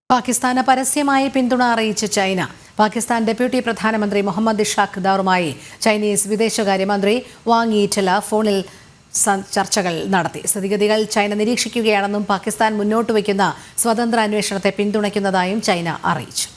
പാകിസ്ഥാന് പരസ്യമായി പിന്തുണ അറിയിച്ച ചൈന. പാകിസ്ഥാൻ ഡെപ്യൂട്ടി പ്രധാനമന്ത്രി മുഹമ്മദ് ഇഷാഖ് ദാറുമായി ചൈനീസ് വിദേശകാര്യമന്ത്രി വാങ് യി ടെലിഫോണിൽ ചർച്ചകൾ നടത്തി. സ്ഥിതിഗതികൾ ചൈന നിരീക്ഷിക്കുകയാണെന്നും പാകിസ്ഥാൻ മുന്നോട്ട് വയ്ക്കുന്ന സ്വതന്ത്ര അന്വേഷണത്തെ പിന്തുണയ്ക്കുന്നതായും ചൈന അറിയിച്ചു.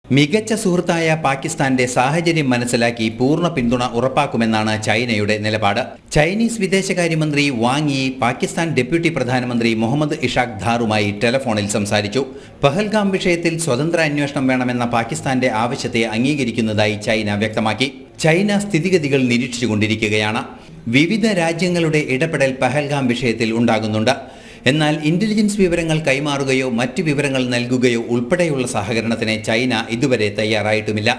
മികച്ച സുഹൃത്തായ പാകിസ്ഥാന്റെ സാഹചര്യം മനസ്സിലാക്കി പൂർണ്ണ പിന്തുണ ഉറപ്പാക്കുമെന്നാണ് ചൈനയുടെ നിലപാട്. ചൈനീസ് വിദേശകാര്യമന്ത്രി വാങ് യി പാകിസ്ഥാൻ ഡെപ്യൂട്ടി പ്രധാനമന്ത്രി മുഹമ്മദ് ഇഷാഖ് ദാറുമായി ടെലിഫോണിൽ സംസാരിച്ചു. പഹൽഗാം വിഷയത്തിൽ സ്വതന്ത്ര അന്വേഷണം വേണമെന്ന പാകിസ്ഥാന്റെ ആവശ്യത്തെ അംഗീകരിക്കുന്നതായി ചൈന വ്യക്തമാക്കി. ചൈന സ്ഥിതിഗതികൾ നിരീക്ഷിച്ചുകൊണ്ടിരിക്കുകയാണ്. വിവിധ രാജ്യങ്ങളുടെ ഇടപെടൽ പഹൽഗാം വിഷയത്തിൽ ഉണ്ടാകുന്നുണ്ട്. എന്നാൽ ഇന്റലിജൻസ് വിവരങ്ങൾ കൈമാറുകയോ മറ്റു വിവരങ്ങൾ നൽകുകയോ ഉൾപ്പെടെയുള്ള സഹകരണത്തിന് ചൈന ഇതുവരെ തയ്യാറായിട്ടുമില്ല.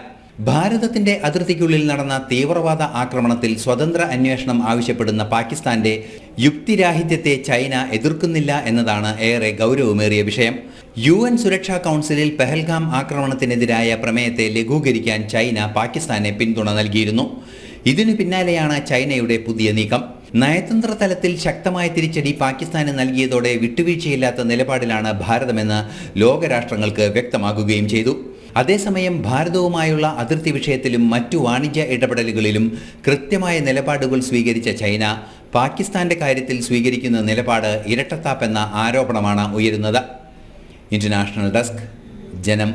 ഭാരതത്തിന്റെ അതിർത്തിക്കുള്ളിൽ നടന്ന തീവ്രവാദ ആക്രമണത്തിൽ സ്വതന്ത്ര അന്വേഷണം ആവശ്യപ്പെടുന്ന പാകിസ്ഥാന്റെ യുക്തിരാഹിത്യത്തെ ചൈന എതിർക്കുന്നില്ല എന്നതാണ് ഏറെ ഗൗരവമേറിയ വിഷയം. UN സുരക്ഷാ കൗൺസിലിൽ പഹൽഗാം ആക്രമണത്തിനെതിരായ പ്രമേയത്തെ ലഘൂകരിക്കാൻ ചൈന പാകിസ്ഥാനെ പിന്തുണ നൽകിയിരുന്നു. ഇതിനു പിന്നാലെയാണ് ചൈനയുടെ പുതിയ നീക്കം. നയതന്ത്ര തലത്തിൽ ശക്തമായ തിരിച്ചടി പാകിസ്ഥാന് നൽകിയതോടെ വിട്ടുവീഴ്ചയില്ലാത്ത നിലപാടിലാണ് ഭാരതമെന്ന് ലോകരാഷ്ട്രങ്ങൾക്ക് വ്യക്തമാകുകയും ചെയ്തു. അതേസമയം ഭാരതവുമായുള്ള അതിർത്തി വിഷയത്തിലും മറ്റു വാണിജ്യ ഇടപെടലുകളിലും കൃത്യമായ നിലപാടുകൾ സ്വീകരിച്ച ചൈന പാകിസ്ഥാന്റെ കാര്യത്തിൽ സ്വീകരിക്കുന്ന നിലപാട് ഇരട്ടത്താപ്പെന്ന ആരോപണമാണ് ഉയരുന്നത്. ഇന്റർനാഷണൽ ഡെസ്ക്, ജനം.